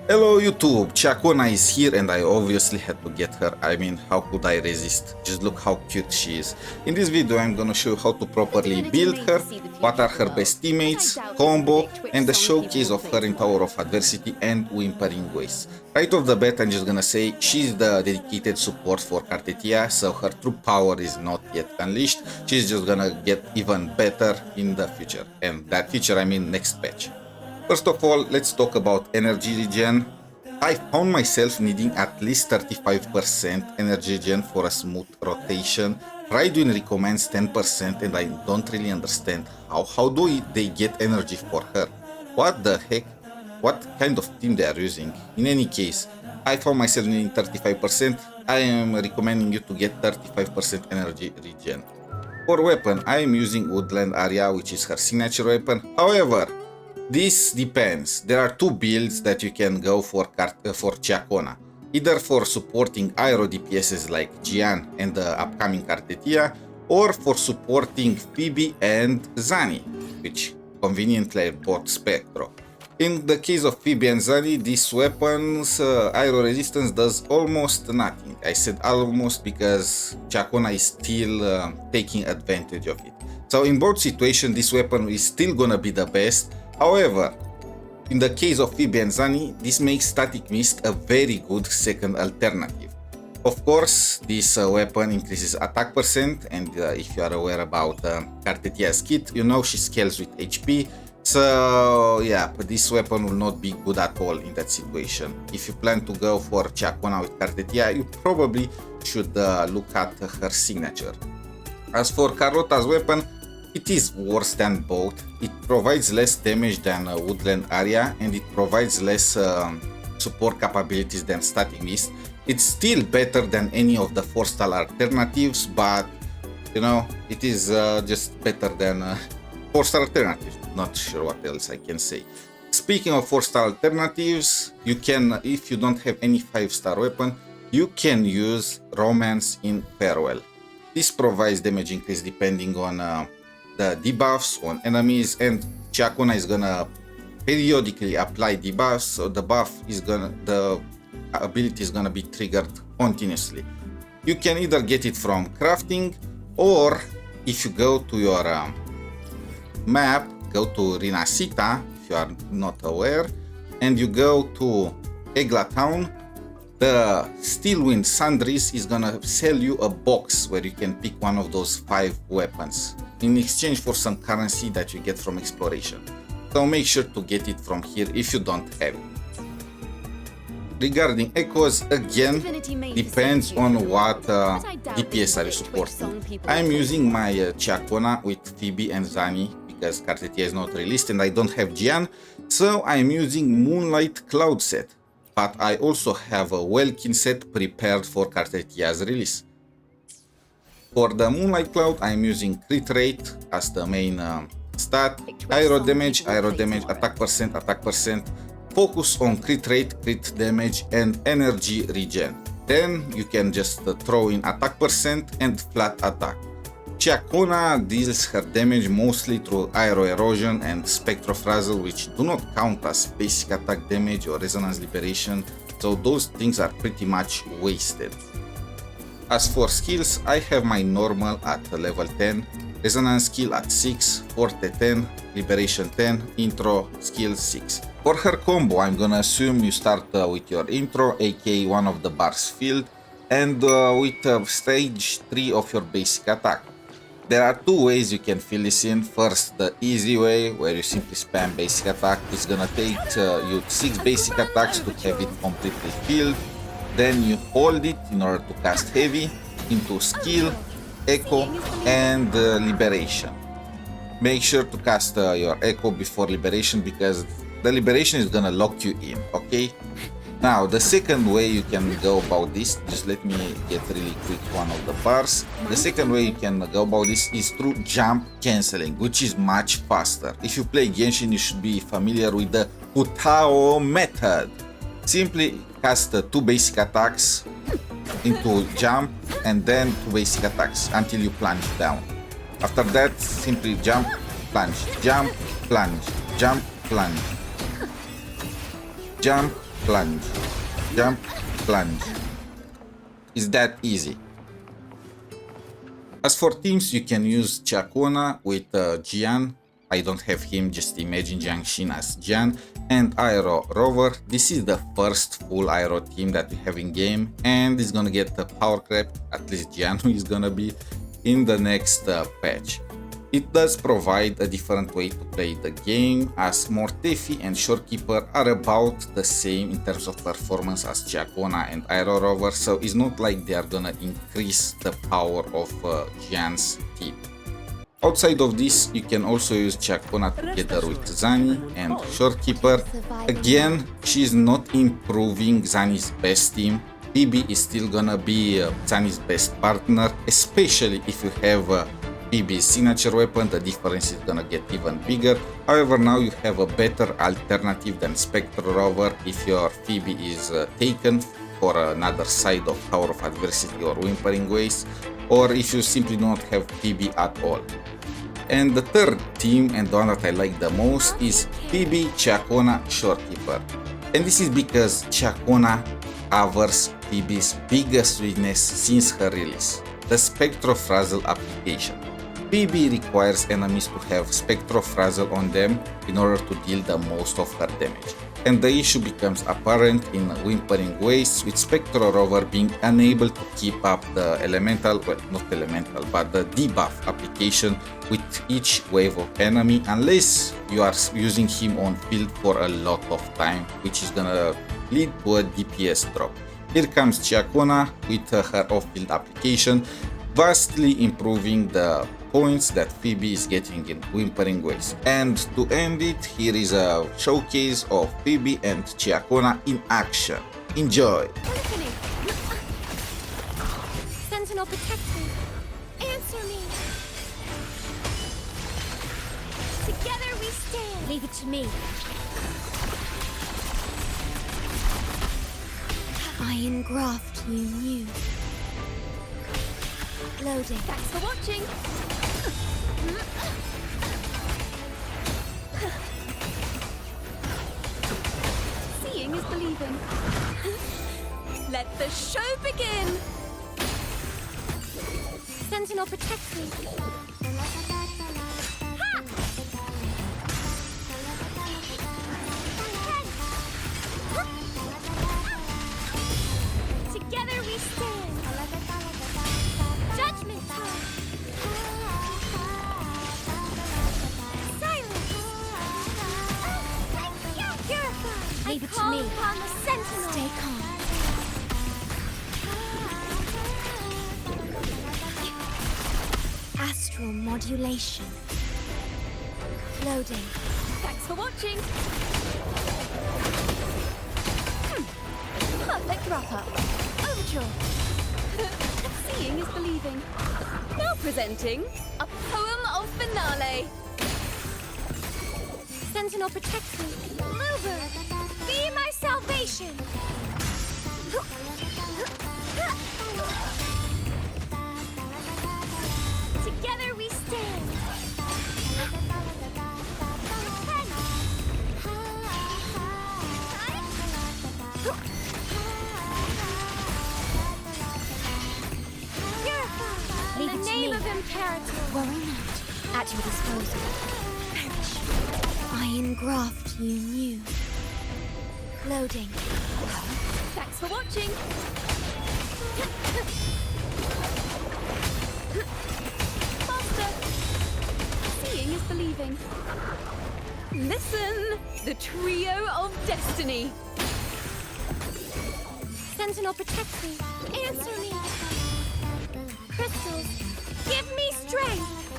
Hello YouTube, Ciaccona is here and I obviously had to get her. I mean, how could I resist? Just look how cute she is. In this video I'm gonna show you how to properly build her, what are her best teammates, combo, and the showcase of her in Tower of Adversity and Whimpering Waves. Right off the bat I'm just gonna say she's the dedicated support for Carthetiya, so her true power is not yet unleashed. She's just gonna get even better in the future, and that future I mean next patch. First of all, let's talk about energy regen. I found myself needing at least 35% energy regen for a smooth rotation. Raiduin recommends 10% and I don't really understand how do they get energy for her? What the heck? What kind of team they are using? In any case, I found myself needing 35%. I am recommending you to get 35% energy regen. For weapon, I am using Woodland Area, which is her signature weapon. However, this depends. There are two builds that you can go for Ciaccona. Either for supporting aero DPSs like Gian and the upcoming Carthetiya, or for supporting Pheobe and Zani, which conveniently bought Spectro. In the case of Pheobe and Zani, these weapons aero resistance does almost nothing. I said almost because Ciaccona is still taking advantage of it. So in both situations, this weapon is still gonna be the best. However, in the case of Pheobe and Zani, this makes Static Mist a very good second alternative. Of course, this weapon increases attack percent, and if you are aware about Carthetiya's kit, you know she scales with HP. So yeah, but this weapon will not be good at all in that situation. If you plan to go for Ciaccona with Carthetiya, you probably should look at her signature. As for Carlotta's weapon, it is worse than both. It provides less damage than Woodland Area and it provides less support capabilities than Static Mist. It's still better than any of the 4-star alternatives, but you know, it is just better than 4-star alternatives. Not sure what else I can say. Speaking of 4-star alternatives, you can, if you don't have any 5-star weapon, you can use Romance in Farewell. This provides damage increase depending on the debuffs on enemies, and Ciaccona is gonna periodically apply debuffs, so the ability is gonna be triggered continuously. You can either get it from crafting, or if you go to your map, go to Rinascita, if you are not aware, and you go to Egla Town, the Steelwind Sundries is gonna sell you a box where you can pick one of those 5 weapons in exchange for some currency that you get from exploration. So make sure to get it from here if you don't have it. Regarding echoes, again, depends on what DPS are you supporting. I'm using my Ciaccona with Pheobe and Zani because Carthetiya is not released and I don't have Gian, so I'm using Moonlight Cloud set. But I also have a Welkin set prepared for Carthetiya's release. For the Moonlight Cloud, I'm using crit rate as the main stat, aero damage, attack percent, focus on crit rate, crit damage, and energy regen. Then you can just throw in attack percent and flat attack. Ciaccona deals her damage mostly through aero erosion and spectrofrazzle, which do not count as basic attack damage or resonance liberation, so those things are pretty much wasted. As for skills, I have my normal at level 10, resonance skill at 6, forte 10, liberation 10, intro skill 6. For her combo, I'm gonna assume you start with your intro, aka one of the bars filled, and with stage 3 of your basic attack. There are 2 ways you can fill this in. First, the easy way, where you simply spam basic attack. It's gonna take you 6 basic attacks to have it completely filled. Then you hold it in order to cast heavy into skill, echo, and liberation. Make sure to cast your echo before liberation because the liberation is gonna lock you in, okay? Now, the second way you can go about this, just let me get really quick one of the bars. The second way you can go about this is through jump cancelling, which is much faster. If you play Genshin, you should be familiar with the Putao method. Simply cast 2 basic attacks into jump and then 2 basic attacks until you plunge down. After that, simply jump, plunge, jump, plunge, jump, plunge, jump, plunge, jump, plunge. It's that easy. As for teams, you can use Ciaccona with Jian. I don't have him, just imagine Jiangxin as Jian, and Aero Rover. This is the first full Aero team that we have in game, and it's gonna get the power crap, at least Jian is gonna be, in the next patch. It does provide a different way to play the game, as Mortefi and Shorekeeper are about the same in terms of performance as Ciaccona and Aero Rover, so it's not like they are gonna increase the power of Jian's team. Outside of this, you can also use Ciaccona together with Zani and Shorekeeper. Again, she's not improving Zani's best team. Pheobe is still gonna be Zani's best partner, especially if you have Pheobe's signature weapon. The difference is gonna get even bigger. However, now you have a better alternative than Spectre Rover if your Pheobe is taken for another side of Tower of Adversity or Whimpering Waves, or if you simply do not have Pheobe at all. And the third team, and the one that I like the most, is Pheobe, Ciaccona, Shorekeeper. And this is because Ciaccona covers Phoebe's biggest weakness since her release, the Spectrophrasal application. Pheobe requires enemies to have Spectrophrasal on them in order to deal the most of her damage. And the issue becomes apparent in Whimpering Waves, with Spectre Rover being unable to keep up the elemental, well, not elemental, but the debuff application with each wave of enemy, unless you are using him on field for a lot of time, which is gonna lead to a DPS drop. Here comes Ciaccona with her off-field application, vastly improving the points that Pheobe is getting in Whimpering Waves. And to end it, here is a showcase of Pheobe and Ciaccona in action. Enjoy! Sentinel, protect me. Answer me. Together we stand. Leave it to me. I engraft you new. Loading. Thanks for watching. Seeing is believing. Let the show begin. Sentinel, protect me. Ha! Together we stand. Judgment time. Silence. Purify. Leave it to me. Upon the sentinel. Stay calm. Astral modulation. Loading. Thanks for watching. Perfect wrap-up. Overture. Seeing is believing. Now presenting a poem of finale. Sentinel, protect me. Bluebird, be my salvation. Together we stand. In the name of Imperator. Worry not. At your disposal. Perish. I engraft you new. Loading. Thanks for watching. Faster. Seeing is believing. Listen, the trio of destiny. Sentinel, protect me. Answer me. Crystals, give me strength.